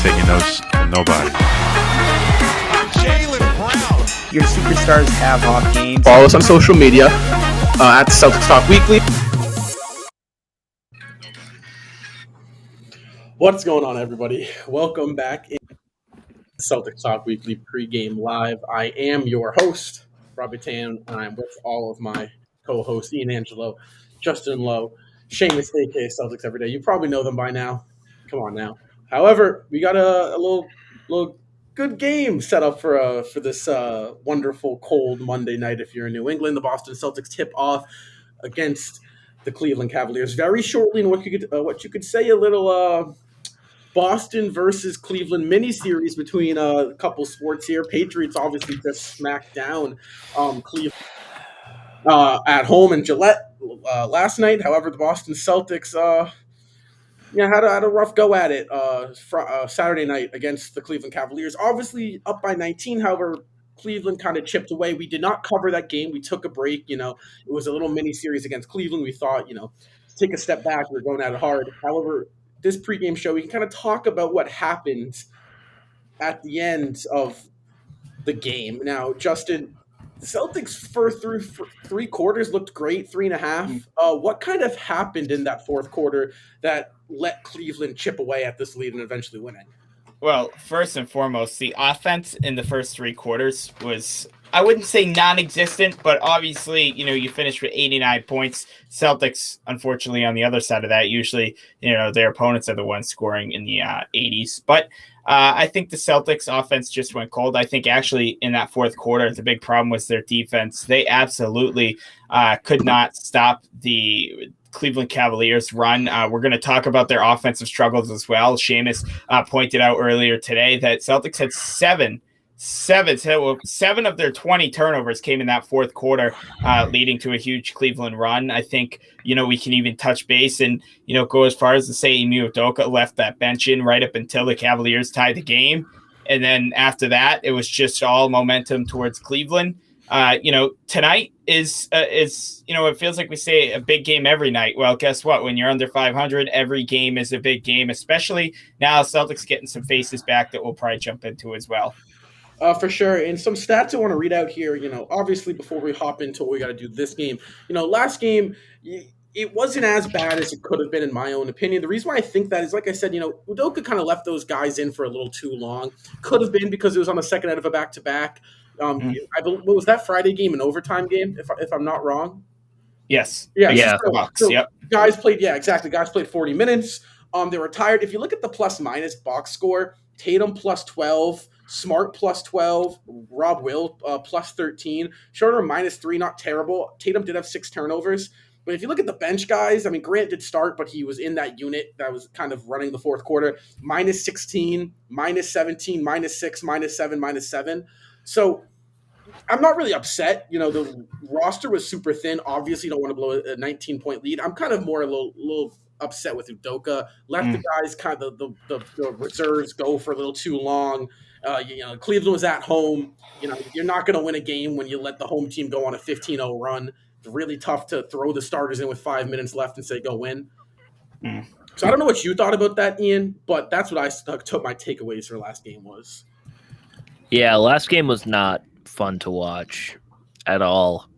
taking notes from nobody. Your superstars have off games. Follow us on social media at Celtics Talk Weekly. What's going on, everybody? Welcome back in Celtics Talk Weekly pregame live. I am your host, Robbie Tan, and I'm with all of my co-hosts, Ian Angelo, Justin Lowe, Seamus, aka Celtics Everyday. You probably know them by now. Come on now. However, we got a little good game set up for this wonderful cold Monday night. If you're in New England, the Boston Celtics tip off against the Cleveland Cavaliers very shortly in what you could say a little Boston versus Cleveland mini series between a couple sports here. Patriots obviously just smacked down Cleveland at home in Gillette last night. However, the Boston Celtics had a rough go at it Saturday night against the Cleveland Cavaliers. Obviously up by 19. However, Cleveland kind of chipped away. We did not cover that game. We took a break. It was a little mini series against Cleveland. We thought, take a step back. We're going at it hard. However, this pregame show, we can kind of talk about what happened at the end of the game. Now, Justin, the Celtics first through three quarters looked great, 3.5. What kind of happened in that fourth quarter that let Cleveland chip away at this lead and eventually winning? Well, first and foremost, the offense in the first three quarters was, I wouldn't say non-existent, but obviously, you finished with 89 points. Celtics, unfortunately, on the other side of that, usually, their opponents are the ones scoring in the 80s. But I think the Celtics offense just went cold. I think actually in that fourth quarter, the big problem was their defense. They absolutely could not stop the Cleveland Cavaliers run. We're going to talk about their offensive struggles as well. Seamus pointed out earlier today that Celtics had seven of their 20 turnovers came in that fourth quarter, leading to a huge Cleveland run. I think, we can even touch base and, go as far as to say Ime Udoka left that bench in right up until the Cavaliers tied the game. And then after that, it was just all momentum towards Cleveland. Tonight is it feels like we say a big game every night. Well, guess what? When you're under 500, every game is a big game, especially now Celtics getting some faces back that we'll probably jump into as well. For sure. And some stats I want to read out here, obviously before we hop into what we got to do this game, last game, it wasn't as bad as it could have been, in my own opinion. The reason why I think that is, like I said, Udoka kind of left those guys in for a little too long. Could have been because it was on the second out of a back-to-back. What was that Friday game, an overtime game, if I'm not wrong? Yes. Yeah. So yep. Guys played 40 minutes. They were tired. If you look at the plus-minus box score, Tatum plus 12, Smart plus 12, Rob Will plus 13, Schroeder minus 3, not terrible. Tatum did have 6 turnovers. But if you look at the bench guys, Grant did start, but he was in that unit that was kind of running the fourth quarter. Minus 16, minus 17, minus 6, minus 7, minus 7. So I'm not really upset. The roster was super thin. Obviously, you don't want to blow a 19-point lead. I'm kind of more a little upset with Udoka. Left the guys kind of the reserves go for a little too long. Cleveland was at home. You're not going to win a game when you let the home team go on a 15-0 run. It's really tough to throw the starters in with 5 minutes left and say, go win. So I don't know what you thought about that, Ian, but that's what I took my takeaways for last game was. Yeah, last game was not fun to watch at all.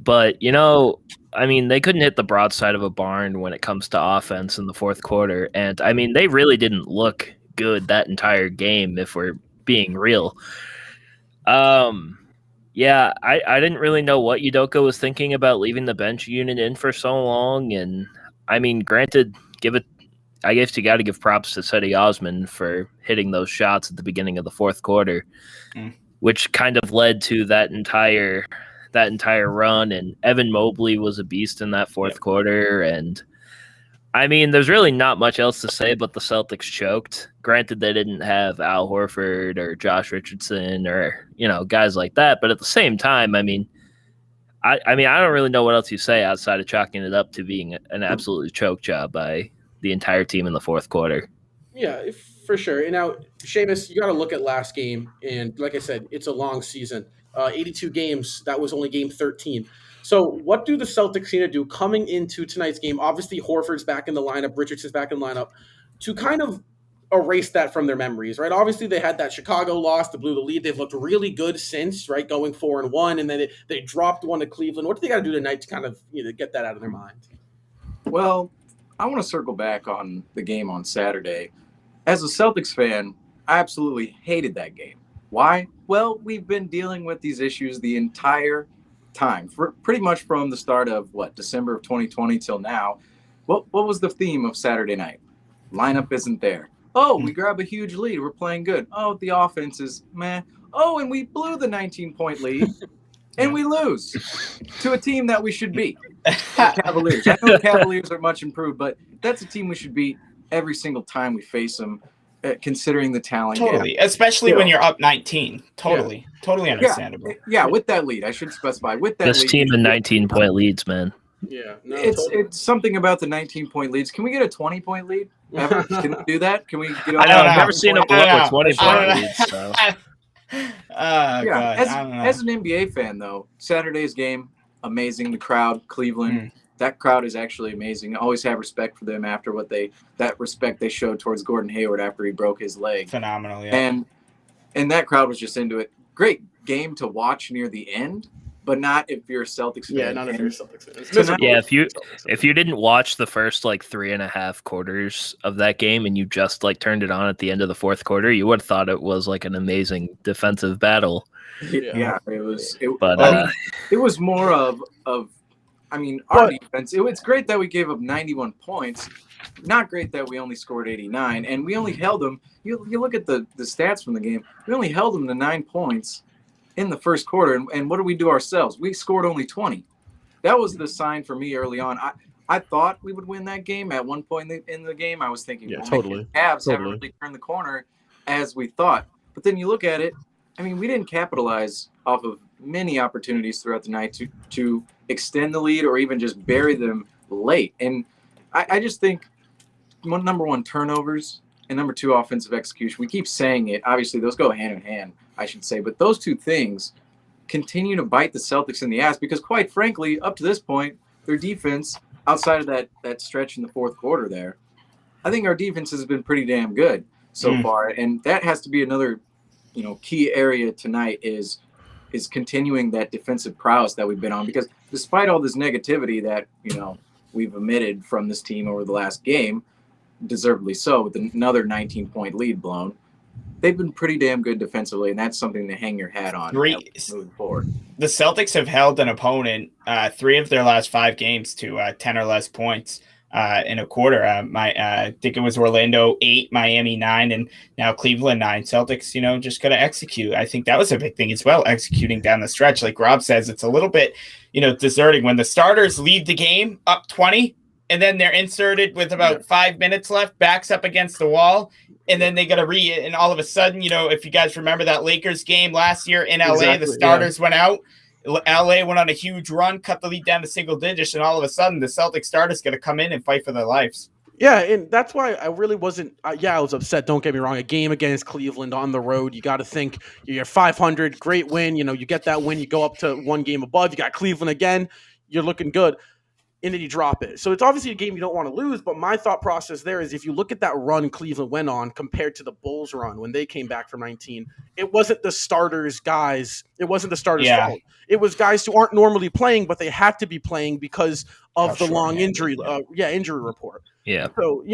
But, they couldn't hit the broadside of a barn when it comes to offense in the fourth quarter. And, they really didn't look good that entire game, if we're being real. Yeah, I didn't really know what Udoka was thinking about leaving the bench unit in for so long. And, granted, I guess you got to give props to Cedi Osman for hitting those shots at the beginning of the fourth quarter, which kind of led to that entire run. And Evan Mobley was a beast in that fourth quarter. And there's really not much else to say, but the Celtics choked. Granted, they didn't have Al Horford or Josh Richardson or, guys like that. But at the same time, I don't really know what else you say outside of chalking it up to being an absolutely choke job by the entire team in the fourth quarter. Yeah, for sure. And now, Seamus, you got to look at last game. And like I said, it's a long season. 82 games. That was only game 13. So what do the Celtics need to do coming into tonight's game? Obviously, Horford's back in the lineup. Richardson's back in the lineup. To kind of erase that from their memories, right? Obviously, they had that Chicago loss that blew the lead. They've looked really good since, right, going 4-1, and then they dropped one to Cleveland. What do they got to do tonight to kind of get that out of their mind? Well, I want to circle back on the game on Saturday. As a Celtics fan, I absolutely hated that game. Why? Well, we've been dealing with these issues the entire time, for pretty much from the start of December of 2020 till now. What was the theme of Saturday night? Lineup isn't there. Oh, we grab a huge lead. We're playing good. Oh, the offense is meh. Oh, and we blew the 19-point lead, and we lose to a team that we should beat. The Cavaliers. I know the Cavaliers are much improved, but that's a team we should beat every single time we face them, considering the talent. Totally, especially when you're up 19. Totally understandable. Yeah, with that lead, I should specify. With that This lead, team in 19-point leads, man. Yeah, no, it's something about the 19-point leads. Can we get a 20-point lead? Can we do that? Can we get? I know. I've never seen them blow up with 20-point know. leads. So. As an NBA fan, though, Saturday's game, amazing. The crowd, Cleveland, that crowd is actually amazing. I always have respect for them after that respect they showed towards Gordon Hayward after he broke his leg. Phenomenal, yeah. And that crowd was just into it. Great game to watch near the end, but not if you're a Celtics fan. Yeah, not if you're a Celtics fan. Yeah, if you didn't watch the first 3.5 quarters of that game and you just turned it on at the end of the fourth quarter, you would have thought it was an amazing defensive battle. Yeah, it was. It was more of our defense. It's great that we gave up 91 points. Not great that we only scored 89, and we only held them. You look at the stats from the game. We only held them to 9 points in the first quarter, and what did we do ourselves? We scored only 20. That was the sign for me early on. I thought we would win that game at one point in the game. I was thinking, totally. Cavs haven't really turned the corner as we thought. But then you look at it. I mean, we didn't capitalize off of many opportunities throughout the night to extend the lead or even just bury them late. And I just think number one, turnovers, and number two, offensive execution. We keep saying it. Obviously, those go hand in hand, I should say. But those two things continue to bite the Celtics in the ass because, quite frankly, up to this point, their defense, outside of that stretch in the fourth quarter there, I think our defense has been pretty damn good so far. And that has to be another key area tonight is continuing that defensive prowess that we've been on, because despite all this negativity that we've emitted from this team over the last game, deservedly so, with another 19-point lead blown, they've been pretty damn good defensively, and that's something to hang your hat on moving forward. The Celtics have held an opponent 3 of their last 5 games to 10 or less points in a quarter. I think it was Orlando 8, Miami 9, and now Cleveland 9. Celtics, just got to execute. I think that was a big thing as well, executing down the stretch. Like Rob says, it's a little bit, deserting when the starters lead the game up 20, and then they're inserted with about 5 minutes left, backs up against the wall, and then they got to and all of a sudden, if you guys remember that Lakers game last year in LA, the starters went out. LA went on a huge run, cut the lead down to single digits, and all of a sudden the Celtics starters got to come in and fight for their lives. Yeah, and that's why I really wasn't I was upset, don't get me wrong. A game against Cleveland on the road, you got to think you're 500, great win. You get that win, you go up to one game above, you got Cleveland again, you're looking good. And then you drop it. So it's obviously a game you don't want to lose, but my thought process there is if you look at that run Cleveland went on compared to the Bulls run when they came back from 19, it wasn't the starters guys. It wasn't the starters' fault. It was guys who aren't normally playing, but they had to be playing because of the long injury report. Yeah. So,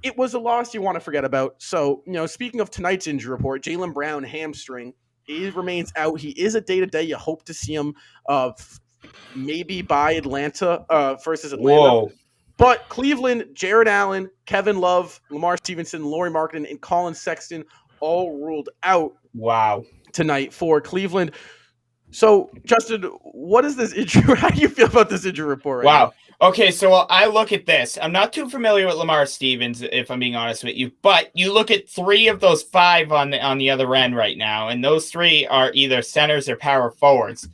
it was a loss you want to forget about. So, speaking of tonight's injury report, Jaylen Brown hamstring, he remains out. He is a day-to-day. You hope to see him maybe by Atlanta versus Atlanta. Whoa. But Cleveland, Jared Allen, Kevin Love, Lamar Stevenson, Lauri Markkanen, and Colin Sexton all ruled out tonight for Cleveland. So, Justin, what is this injury? How do you feel about this injury report right now? Okay, so I look at this. I'm not too familiar with Lamar Stevens, if I'm being honest with you, but you look at 3 of those 5 on the other end right now, and those 3 are either centers or power forwards.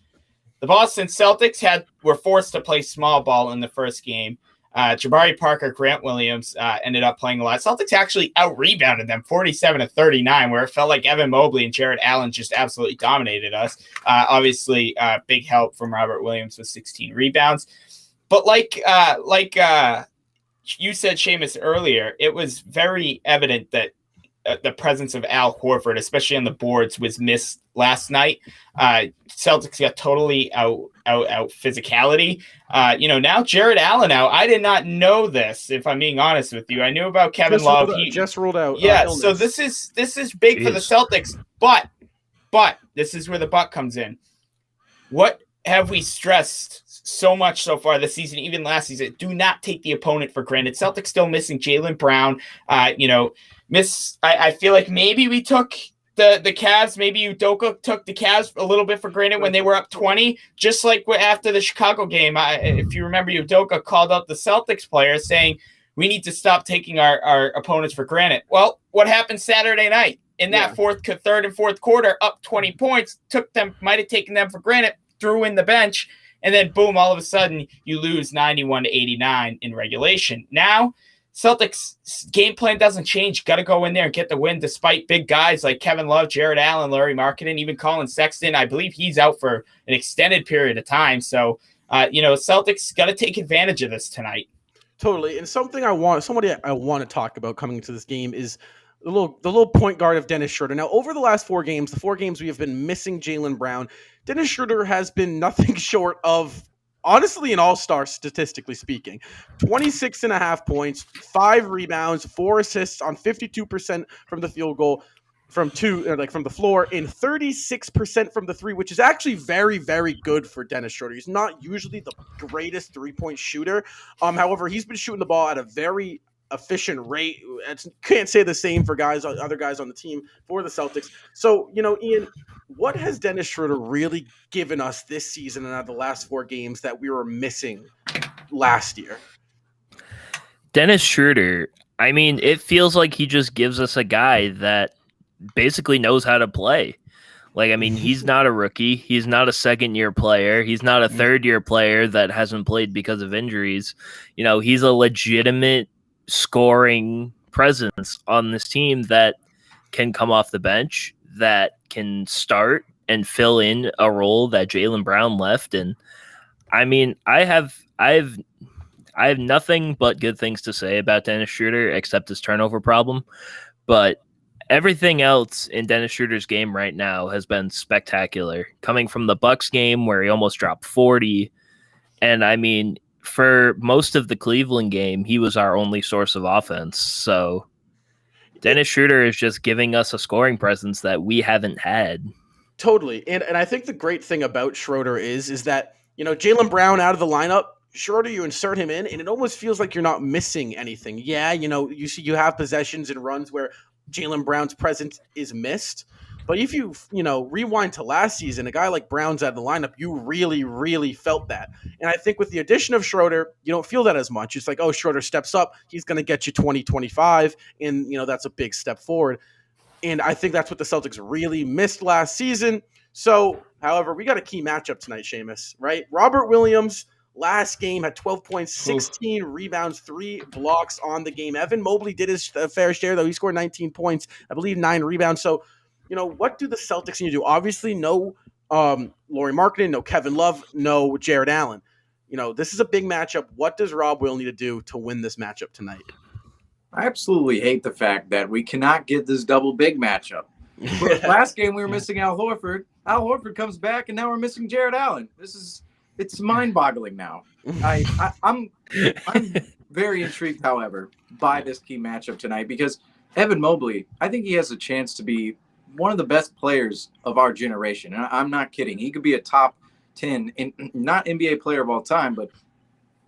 The Boston Celtics were forced to play small ball in the first game. Jabari Parker, Grant Williams ended up playing a lot. Celtics actually out-rebounded them 47-39, where it felt like Evan Mobley and Jared Allen just absolutely dominated us. Obviously, big help from Robert Williams with 16 rebounds. But like you said, Seamus, earlier, it was very evident that the presence of Al Horford, especially on the boards, was missed last night. Celtics got totally out physicality. Now Jared Allen out. I did not know this, if I'm being honest with you. I knew about Kevin Love. Just ruled out. Yeah, illness. so this is big for the Celtics, but this is where the but comes in. What have we stressed so much so far this season, even last season? Do not take the opponent for granted. Celtics still missing Jaylen Brown. I feel like maybe we took the Cavs, maybe Udoka took the Cavs a little bit for granted when they were up 20, just like after the Chicago game. If you remember, Udoka called out the Celtics players saying, we need to stop taking our opponents for granted. Well, what happened Saturday night? In that third and fourth quarter, up 20 points, might have taken them for granted, threw in the bench, and then boom, all of a sudden you lose 91-89 in regulation. Now, Celtics game plan doesn't change. Got to go in there and get the win despite big guys like Kevin Love, Jared Allen, Larry Markkinen, even Colin Sexton. I believe he's out for an extended period of time. So, Celtics got to take advantage of this tonight. Totally. And somebody I want to talk about coming into this game is the little point guard of Dennis Schroeder. Now, over the last the 4 games we have been missing Jaylen Brown, Dennis Schroeder has been nothing short of, honestly, an all-star, statistically speaking. 26.5 points, 5 rebounds, 4 assists on 52% from the field goal, from the floor, and 36% from the 3, which is actually very, very good for Dennis Schroeder. He's not usually the greatest 3-point shooter. However, he's been shooting the ball at a very efficient rate. Can't say the same for other guys on the team for the Celtics. So, Ian, what has Dennis Schroeder really given us this season and out of the last 4 games that we were missing last year? Dennis Schroeder, I mean, it feels like he just gives us a guy that basically knows how to play. Like, I mean, he's not a rookie. He's not a second-year player. He's not a third-year player that hasn't played because of injuries. He's a legitimate scoring presence on this team that can come off the bench, that can start and fill in a role that Jaylen Brown left. And I mean, I have nothing but good things to say about Dennis Schroeder except his turnover problem. But everything else in Dennis Schroeder's game right now has been spectacular. Coming from the Bucks game where he almost dropped 40. And I mean, for most of the Cleveland game, he was our only source of offense. So Dennis Schroeder is just giving us a scoring presence that we haven't had. Totally. And I think the great thing about Schroeder is that, Jaylen Brown out of the lineup, Schroeder, you insert him in, and it almost feels like you're not missing anything. Yeah, you have possessions and runs where Jaylen Brown's presence is missed. But if you rewind to last season, a guy like Brown's out of the lineup, you really, really felt that. And I think with the addition of Schroeder, you don't feel that as much. It's like, oh, Schroeder steps up. He's going to get you 20, 25. And, that's a big step forward. And I think that's what the Celtics really missed last season. So, however, we got a key matchup tonight, Seamus, right? Robert Williams last game had 12 points, 16 rebounds, 3 blocks on the game. Evan Mobley did his fair share, though. He scored 19 points, I believe 9 rebounds. So, what do the Celtics need to do? Obviously, no Lauri Markkinen, no Kevin Love, no Jared Allen. This is a big matchup. What does Rob Will need to do to win this matchup tonight? I absolutely hate the fact that we cannot get this double big matchup. Last game we were missing Al Horford. Al Horford comes back, and now we're missing Jared Allen. It's mind-boggling now. I'm very intrigued, however, by this key matchup tonight because Evan Mobley, I think he has a chance to be one of the best players of our generation. And I'm not kidding. He could be a top 10, not NBA player of all time, but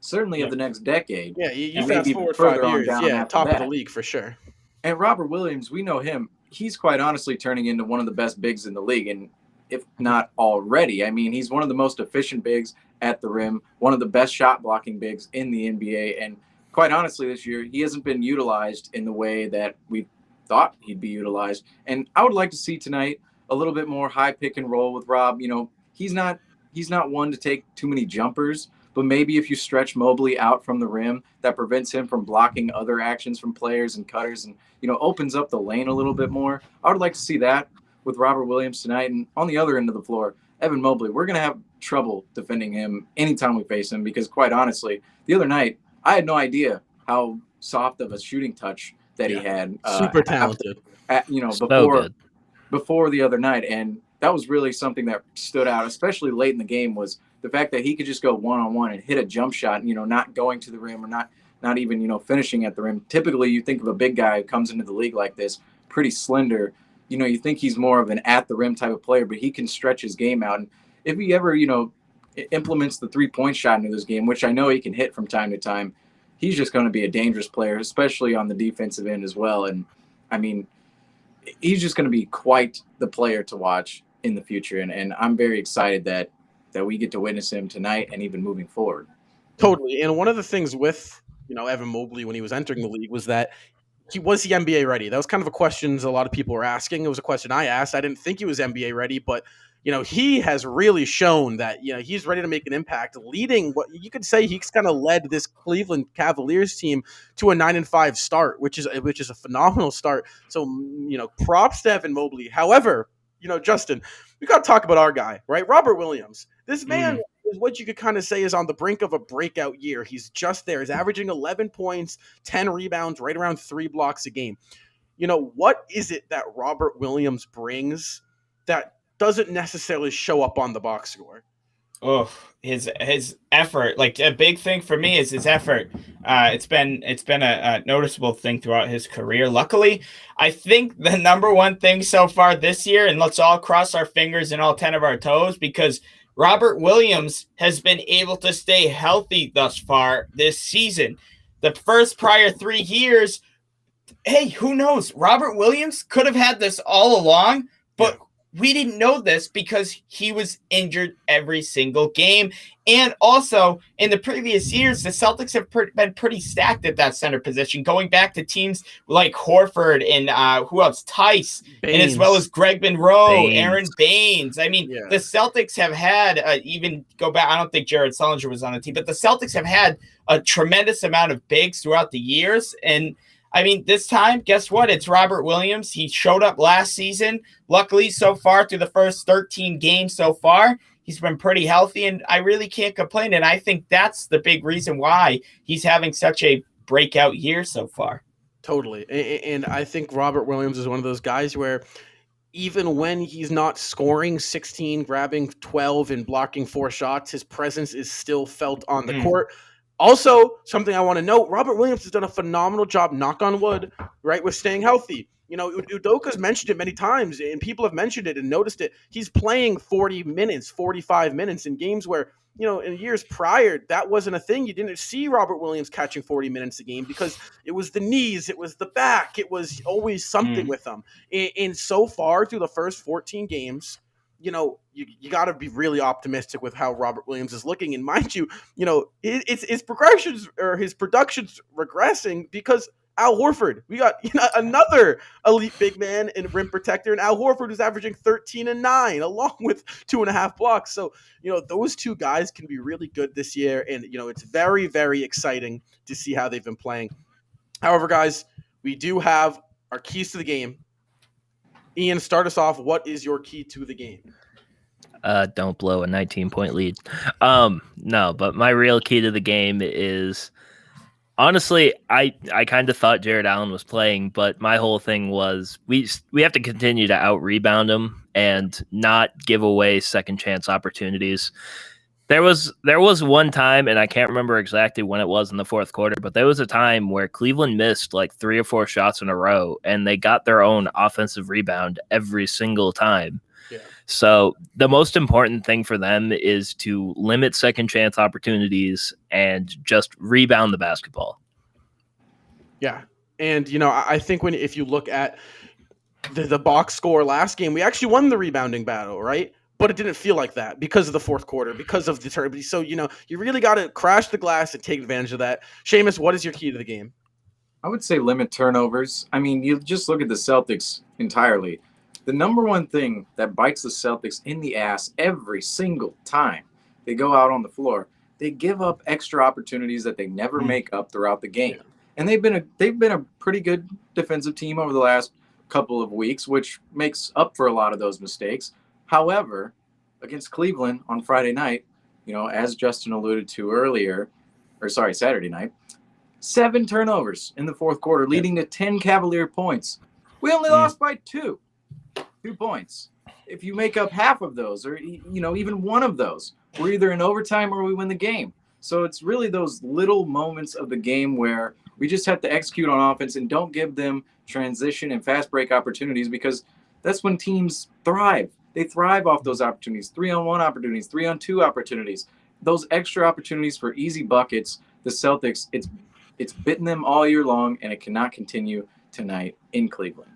certainly of the next decade. Yeah, you fast forward 5 years. Yeah, top of the league for sure. And Robert Williams, we know him. He's quite honestly turning into one of the best bigs in the league. And if not already, I mean, he's one of the most efficient bigs at the rim, one of the best shot blocking bigs in the NBA. And quite honestly, this year, he hasn't been utilized in the way that we thought he'd be utilized. And I would like to see tonight a little bit more high pick and roll with Rob. He's not one to take too many jumpers, but maybe if you stretch Mobley out from the rim, that prevents him from blocking other actions from players and cutters and, opens up the lane a little bit more. I would like to see that with Robert Williams tonight. And on the other end of the floor, Evan Mobley, we're going to have trouble defending him anytime we face him because quite honestly, the other night, I had no idea how soft of a shooting touch that he had. Super talented. Before the other night, and that was really something that stood out, especially late in the game, was the fact that he could just go one-on-one and hit a jump shot, not going to the rim or not even, finishing at the rim. Typically, you think of a big guy who comes into the league like this, pretty slender. You think he's more of an at-the-rim type of player, but he can stretch his game out. And if he ever, implements the three-point shot into this game, which I know he can hit from time to time, he's just going to be a dangerous player, especially on the defensive end as well. And, I mean, he's just going to be quite the player to watch in the future. And I'm very excited that we get to witness him tonight and even moving forward. Totally. And one of the things with, Evan Mobley when he was entering the league was that was he NBA ready? That was kind of a question a lot of people were asking. It was a question I asked. I didn't think he was NBA ready, but he has really shown that, he's ready to make an impact, leading what you could say he's kind of led this Cleveland Cavaliers team to a 9-5 start, which is a phenomenal start. So, props to Evan Mobley. However, Justin, we got to talk about our guy, right? Robert Williams. This man is what you could kind of say is on the brink of a breakout year. He's just there. He's averaging 11 points, 10 rebounds, right around 3 blocks a game. What is it that Robert Williams brings that doesn't necessarily show up on the box score? Oh, his effort. Like, a big thing for me is his effort. It's been a noticeable thing throughout his career. Luckily, I think the number one thing so far this year, and let's all cross our fingers and all 10 of our toes, because Robert Williams has been able to stay healthy thus far this season. The first prior 3 years, hey, who knows? Robert Williams could have had this all along, but we didn't know this because he was injured every single game. And also, in the previous years, the Celtics have been pretty stacked at that center position, going back to teams like Horford and who else? Tice, and as well as Greg Monroe, Aaron Baines. I mean, the Celtics have had, even go back, I don't think Jared Sullinger was on the team, but the Celtics have had a tremendous amount of bigs throughout the years. And I mean, this time, guess what? It's Robert Williams. He showed up last season. Luckily, so far, through the first 13 games so far, he's been pretty healthy, and I really can't complain. And I think that's the big reason why he's having such a breakout year so far. Totally. And I think Robert Williams is one of those guys where even when he's not scoring 16, grabbing 12, and blocking 4 shots, his presence is still felt on the court. Also, something I want to note, Robert Williams has done a phenomenal job, knock on wood, right, with staying healthy. Udoka's mentioned it many times, and people have mentioned it and noticed it. He's playing 40 minutes, 45 minutes in games where, in years prior, that wasn't a thing. You didn't see Robert Williams catching 40 minutes a game because it was the knees, it was the back, it was always something with him. And so far, through the first 14 games, you got to be really optimistic with how Robert Williams is looking. And mind you, his progressions or his production's regressing because Al Horford, we got another elite big man and rim protector, and Al Horford is averaging 13 and 9 along with 2.5 blocks. So, those two guys can be really good this year. And, it's very, very exciting to see how they've been playing. However, guys, we do have our keys to the game. Ian, start us off. What is your key to the game? Don't blow a 19-point lead. No, but my real key to the game is, honestly, I kind of thought Jared Allen was playing, but my whole thing was we have to continue to out-rebound him and not give away second-chance opportunities. There was one time, and I can't remember exactly when it was in the fourth quarter, but there was a time where Cleveland missed like 3 or 4 shots in a row, and they got their own offensive rebound every single time. Yeah. So the most important thing for them is to limit second chance opportunities and just rebound the basketball. Yeah. And, I think if you look at the box score last game, we actually won the rebounding battle, right? But it didn't feel like that because of the fourth quarter, because of the turbulence. So, you really got to crash the glass and take advantage of that. Seamus, what is your key to the game? I would say limit turnovers. I mean, you just look at the Celtics entirely. The number one thing that bites the Celtics in the ass every single time they go out on the floor, they give up extra opportunities that they never make up throughout the game. Yeah. And they've been a pretty good defensive team over the last couple of weeks, which makes up for a lot of those mistakes. However, against Cleveland on Friday night, as Justin alluded to earlier, Saturday night, 7 turnovers in the fourth quarter, leading to 10 Cavalier points. We only lost by 2 points. If you make up half of those, or even one of those, we're either in overtime or we win the game. So it's really those little moments of the game where we just have to execute on offense and don't give them transition and fast break opportunities, because that's when teams thrive. They thrive off those opportunities, 3-on-1 opportunities, 3-on-2 opportunities, those extra opportunities for easy buckets. The Celtics, it's bitten them all year long, and it cannot continue tonight in Cleveland.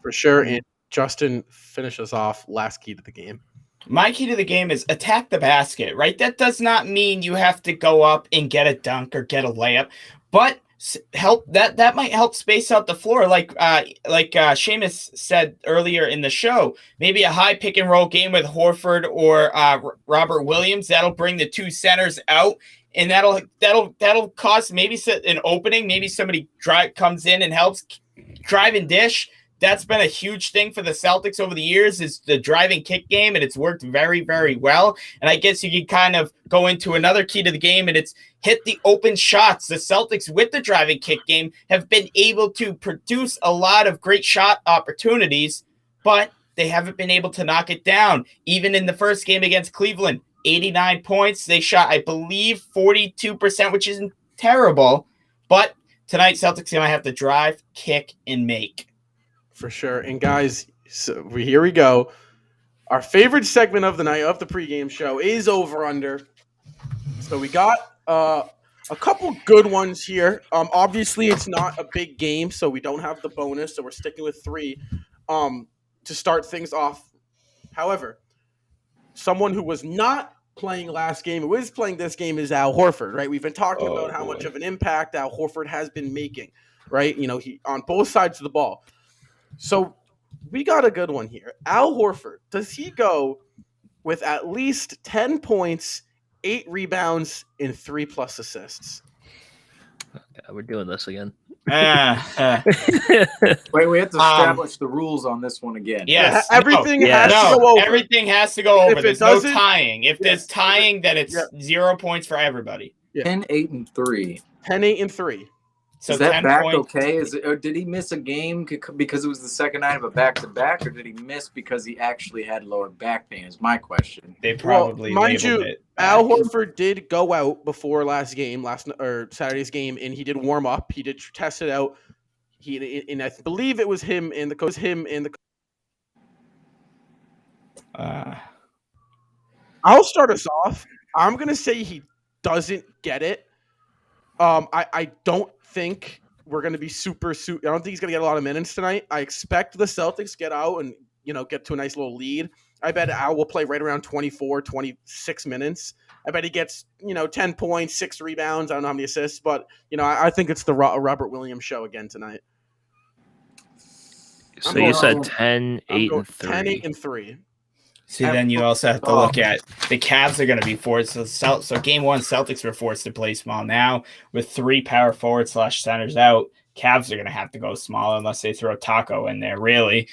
For sure. And Justin, finish us off. Last key to the game. My key to the game is attack the basket, right? That does not mean you have to go up and get a dunk or get a layup, but that might help space out the floor. Like Seamus said earlier in the show, maybe a high pick and roll game with Horford or Robert Williams. That'll bring the 2 centers out, and that'll cause maybe an opening. Maybe somebody comes in and helps drive and dish. That's been a huge thing for the Celtics over the years, is the driving kick game, and it's worked very, very well. And I guess you could kind of go into another key to the game, and it's hit the open shots. The Celtics, with the driving kick game, have been able to produce a lot of great shot opportunities, but they haven't been able to knock it down. Even in the first game against Cleveland, 89 points. They shot, I believe, 42%, which isn't terrible. But tonight, Celtics going to have to drive, kick, and make. For sure. And guys, so here we go. Our favorite segment of the night of the pregame show is over under. So we got a couple good ones here. Obviously, it's not a big game, so we don't have the bonus. So we're sticking with 3 to start things off. However, someone who was not playing last game, who is playing this game, is Al Horford. Right? We've been talking about how much of an impact Al Horford has been making. Right? He on both sides of the ball. So we got a good one here. Al Horford, does he go with at least 10 points, 8 rebounds, and 3+ assists? Yeah, we're doing this again. Wait, we have to establish the rules on this one again. Yes. Everything has to go over. Everything has to go over. There's no tying. If there's tying, then it's 0 points for everybody. 10, 8, and 3. 10, 8, and 3. So is that back okay? Or did he miss a game because it was the second night of a back-to-back, or did he miss because he actually had lower back pain? Is my question. They probably mind you, it. Al Horford did go out before Saturday's game, and he did warm up. He did test it out. And I believe it was him and the coach. I'll start us off. I'm gonna say he doesn't get it. I don't think we're going to be I don't think he's going to get a lot of minutes tonight. I expect the Celtics to get out and, get to a nice little lead. I bet Al will play right around 24, 26 minutes. I bet he gets, 10 points, 6 rebounds. I don't know how many assists, but, I think it's the Robert Williams show again tonight. So you said 10, 8, and 3. 10, 8, and 3. See, then you also have to look at the Cavs are going to be forced. So game 1, Celtics were forced to play small. Now, with 3 power forward / centers out, Cavs are going to have to go small unless they throw Taco in there, really.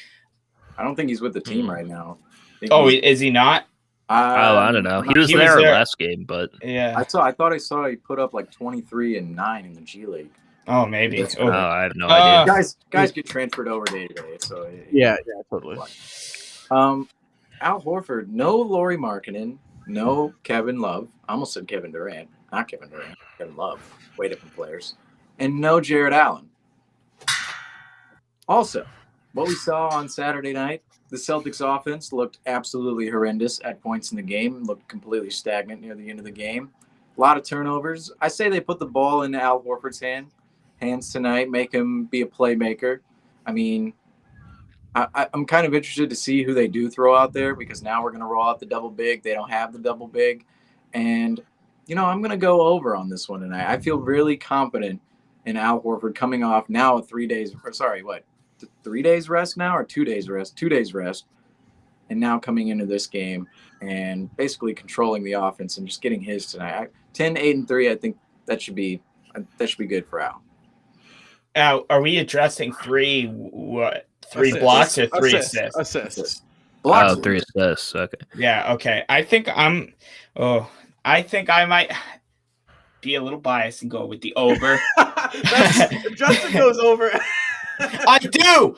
I don't think he's with the team right now. Is he not? I don't know. He was there last game, but yeah. I thought I saw he put up like 23 and 9 in the G League. Oh, maybe. I have no idea. Guys get transferred over day to day. So yeah, totally. Al Horford, no Lauri Markkanen, no Kevin Love. I almost said Kevin Durant. Not Kevin Durant. Kevin Love. Way different players. And no Jared Allen. Also, what we saw on Saturday night, the Celtics offense looked absolutely horrendous at points in the game, looked completely stagnant near the end of the game. A lot of turnovers. I say they put the ball in Al Horford's hands tonight, make him be a playmaker. I mean, I'm kind of interested to see who they do throw out there, because now we're going to roll out the double big. They don't have the double big. And, I'm going to go over on this one tonight. I feel really confident in Al Horford coming off now 3 days. 3 days rest now, or 2 days rest? 2 days rest. And now coming into this game and basically controlling the offense and just getting his tonight. 10, 8, and 3, I think that should be good for Al. Are we addressing 3 blocks or 3 assists? Assists. Blocks. 3 assists. Okay. Yeah. Okay. I think I might be a little biased and go with the over. Justin goes over. I do,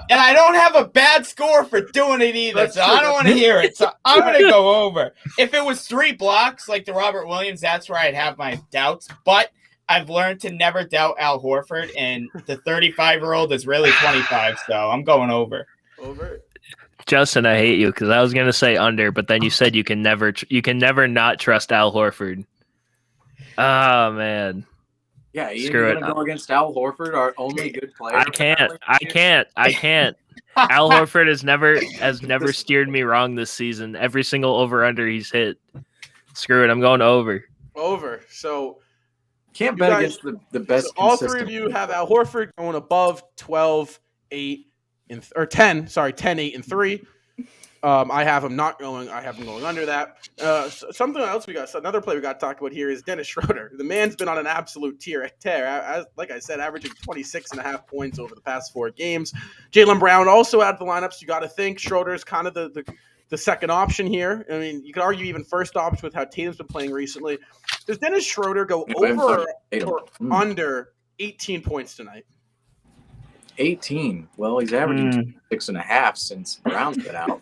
and I don't have a bad score for doing it either. That's so true. I don't want to hear it. So I'm gonna go over. If it was 3 blocks like the Robert Williams, that's where I'd have my doubts. But I've learned to never doubt Al Horford, and the 35-year-old is really 25. So I'm going over. Over. Justin, I hate you because I was gonna say under, but then you said you can never not trust Al Horford. Oh man. Yeah, Ian, Screw you're it. gonna go against Al Horford, our only good player. I can't. Al Horford has never steered me wrong this season. Every single over/under he's hit. Screw it. I'm going over. Over. So Can't you bet guys- against the best. so all three consistent of you have Al Horford going above 12, 8, or 10. Sorry, 10, 8, and 3. I have him not going. I have him going under that. Something else another player we got to talk about here is Dennis Schroeder. The man's been on an absolute tear. Like I said, averaging 26.5 points over the past 4 games. Jaylen Brown also out of the lineups. You got to think Schroeder's kind of the second option here. I mean, you could argue even first option with how Tatum's been playing recently. Does Dennis Schroeder go over or under 18 points tonight? 18. Well, he's averaging 6.5 since Brown's been out.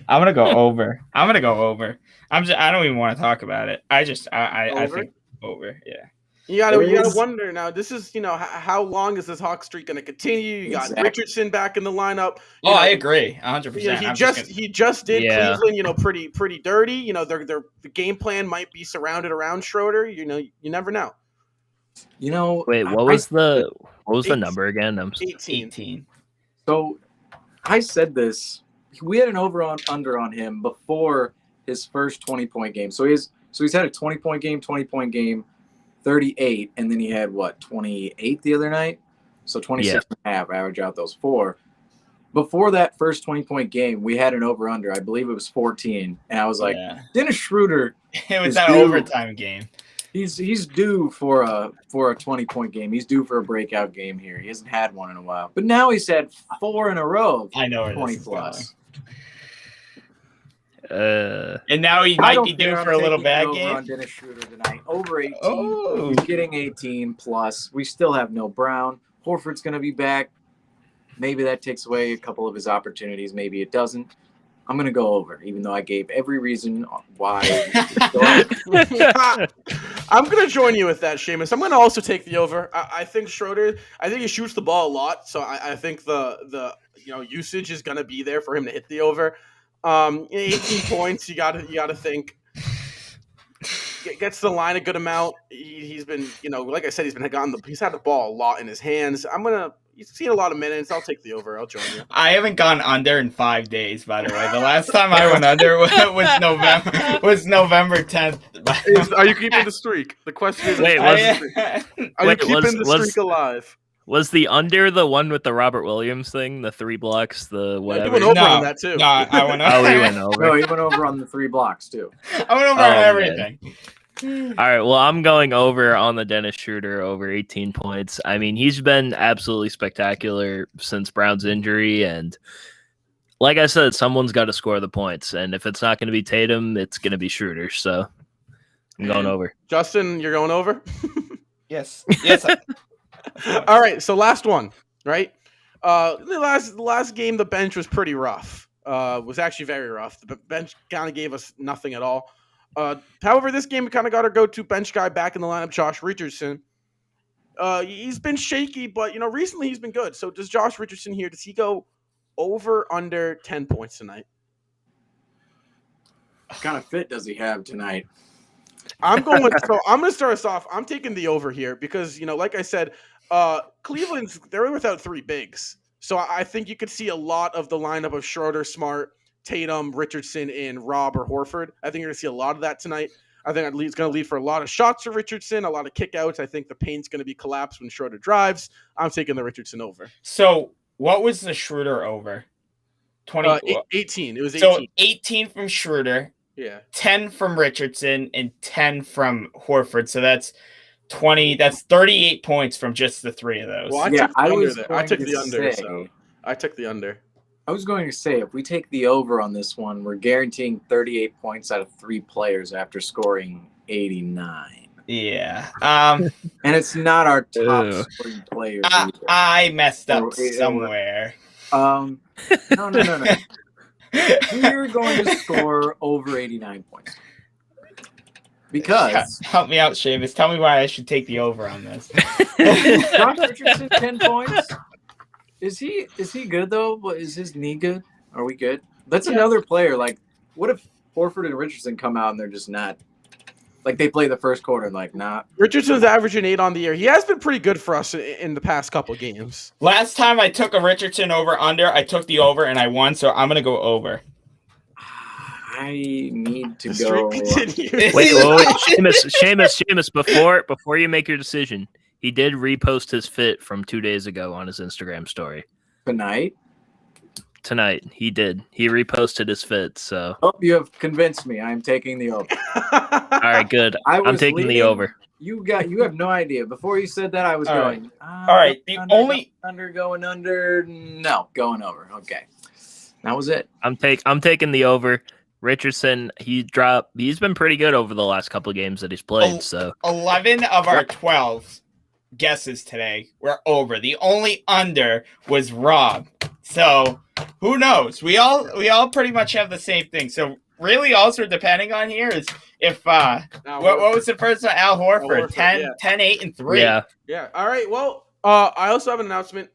I'm gonna go over. I don't even want to talk about it. I think over. Yeah. You gotta wonder now. This is how long is this Hawk streak going to continue? You got Richardson back in the lineup. I agree, 100%. He just did Cleveland. Pretty dirty. The game plan might be surrounded around Schroeder. You never know. Wait, what was the number again? 18. So I said this. We had an over-under on him before his first 20-point game. So he's had a 20-point game, 20-point game, 38, and then he had 28 the other night. So 26 and a half. Average out those 4. Before that first 20-point game, we had an over-under. I believe it was 14, and I was like, Dennis Schroeder. It was that overtime game. He's due for a 20-point game. He's due for a breakout game here. He hasn't had one in a while, but now he's had 4 in a row. I know 20 plus. And now he might be due for a little bad game. On Dennis Schroeder tonight, over 18. Oh. He's getting 18 plus. We still have no Brown. Horford's going to be back. Maybe that takes away a couple of his opportunities. Maybe it doesn't. I'm going to go over, even though I gave every reason why. I'm going to join you with that, Seamus. I'm going to also take the over. I think Schroeder, he shoots the ball a lot, so I think the usage is going to be there for him to hit the over. 18 points, you got to think. Gets the line a good amount. He's been, like I said, he's had the ball a lot in his hands. He's seen a lot of minutes. I'll take the over. I'll join you. I haven't gone under in 5 days, by the way. The last time I went under was November 10th. Are you keeping the streak? The question is, are you keeping the streak alive? Was the under the one with the Robert Williams thing, the 3 blocks, the whatever? You went over on that too. No, I went over. He went over. No, he went over on the 3 blocks too. I went over on everything. All right, well, I'm going over on the Dennis Schroeder over 18 points. I mean, he's been absolutely spectacular since Brown's injury, and like I said, someone's got to score the points, and if it's not going to be Tatum, it's going to be Schroeder, so I'm going over. Justin, you're going over? Yes. All right, so last one, right? The last game, the bench was pretty rough. Was actually very rough. The bench kind of gave us nothing at all. However, this game we kind of got our go-to bench guy back in the lineup, Josh Richardson. He's been shaky, but recently he's been good. So does Josh Richardson here? Does he go over under 10 points tonight? What kind of fit does he have tonight? I'm going to start us off. I'm taking the over here because like I said, they're without 3 bigs. So I think you could see a lot of the lineup of Schroeder, Smart, Tatum, Richardson, and Rob or Horford. I think you're going to see a lot of that tonight. I think it's going to lead for a lot of shots for Richardson, a lot of kickouts. I think the paint's going to be collapsed when Schroeder drives. I'm taking the Richardson over. So what was the Schroeder over? 18. It was 18. So 18 from Schroeder. Yeah. 10 from Richardson and 10 from Horford. So that's 20. That's 38 points from just the 3 of those. Well, I took the under. So I took the under. I was going to say, if we take the over on this one, we're guaranteeing 38 points out of 3 players after scoring 89. Yeah. And it's not our top Ew. scoring players. I messed up Or- somewhere. No. We're going to score over 89 points. Because Help me out, Seamus. Tell me why I should take the over on this. Josh Richardson, 10 points. Is he good though? Is his knee good? Are we good? That's another player. Like, what if Horford and Richardson come out and they're just not like they play the first quarter and like not? Richardson's averaging 8 on the year. He has been pretty good for us in the past couple games. Last time I took a Richardson over under, I took the over and I won, so I'm gonna go over. I need to The go. streak continues. Wait, Seamus, before you make your decision, he did repost his fit from 2 days ago on his Instagram story. Tonight, he did. He reposted his fit, so. Oh, you have convinced me. I'm taking the over. All right, good. I'm taking leading. the over. You have no idea. Before you said that, I was All going. All right, the only going under. No, going over. Okay, that was it. I'm taking the over. Richardson, he's been pretty good over the last couple of games that he's played. So 11 of our 12 guesses today were over. The only under was Rob. So who knows? We all pretty much have the same thing. So really, also depending on here is if what was the first one? Al Horford, 10, 8, and 3. yeah. Yeah. All right. Well, I also have an announcement.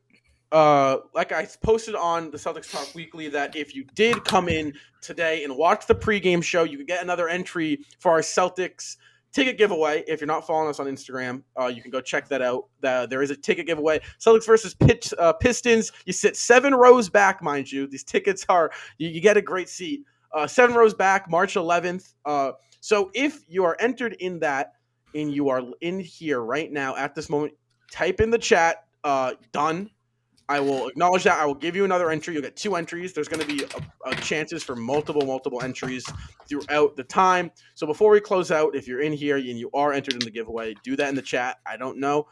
Like I posted on the Celtics Talk Weekly that if you did come in today and watch the pregame show, you could get another entry for our Celtics ticket giveaway. If you're not following us on Instagram, you can go check that out. There is a ticket giveaway. Celtics versus Pistons. You sit 7 rows back, mind you. These tickets are you get a great seat. 7 rows back, March 11th. So if you are entered in that and you are in here right now at this moment, type in the chat. Done. I will acknowledge that. I will give you another entry. You'll get 2 entries. There's going to be chances for multiple entries throughout the time. So before we close out, if you're in here and you are entered in the giveaway, do that in the chat. I don't know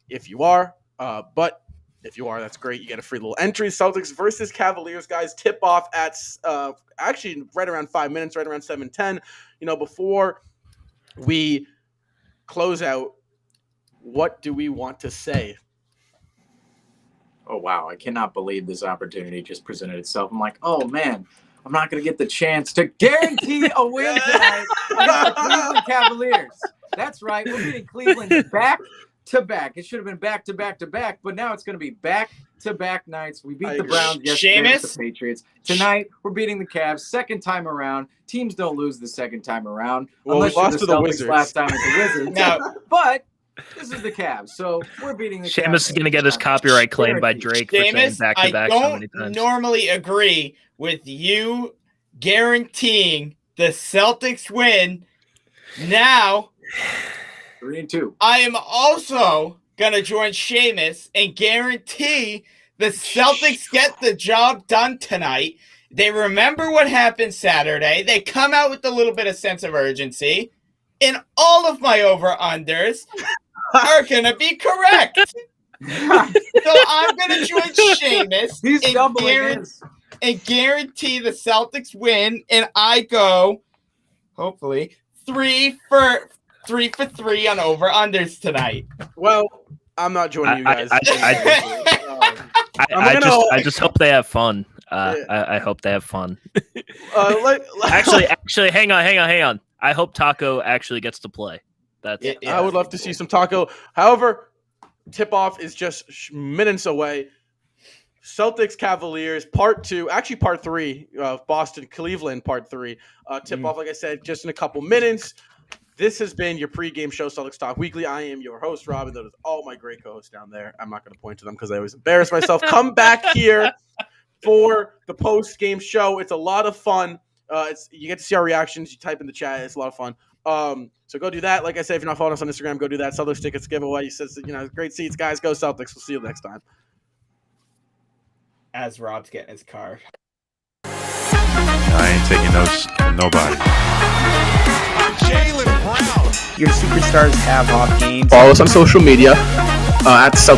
if you are, but if you are, that's great. You get a free little entry. Celtics versus Cavaliers, guys. Tip off at actually right around 5 minutes, right around 7:10. Before we close out, what do we want to say? Oh, wow. I cannot believe this opportunity just presented itself. I'm like, oh, man, I'm not going to get the chance to guarantee a win tonight against the Cleveland Cavaliers. That's right. We're beating Cleveland back-to-back. It should have been back-to-back-to-back, but now it's going to be back-to-back nights. We beat the Browns yesterday with the Patriots. Tonight, we're beating the Cavs second time around. Teams don't lose the second time around. Well, unless we lost you're to the the Celtics Wizards. last time with the Wizards. No. But this is the Cavs, so we're beating the Cavs. Seamus is going to get his copyright claim by Drake for saying Seamus, back-to-back so many I don't times. normally agree with you guaranteeing the Celtics win. Now, 3-2. I am also going to join Seamus and guarantee the Celtics get the job done tonight. They remember what happened Saturday. They come out with a little bit of sense of urgency. And all of my over-unders are going to be correct. So I'm going to join Seamus and guarantee the Celtics win. And I go, hopefully, 3 for 3 on over-unders tonight. Well, I'm not joining you guys. I just hope they have fun. I hope they have fun. Actually, hang on. I hope Taco actually gets to play. I would love to see some Taco. However, tip-off is just minutes away. Celtics Cavaliers part 2, actually part 3 of Boston Cleveland part 3. Tip-off, like I said, just in a couple minutes. This has been your pregame show, Celtics Talk Weekly. I am your host, Robin. That is all my great co-hosts down there. I'm not going to point to them because I always embarrass myself. Come back here for the post-game show. It's a lot of fun. You get to see our reactions. You type in the chat. It's a lot of fun. So go do that. Like I said, if you're not following us on Instagram, go do that. Celtics tickets giveaway. He says, great seats, guys. Go Celtics. We'll see you next time. As Rob's getting his card. I ain't taking those from nobody. Your superstars have off games. Follow us on social media at Celtics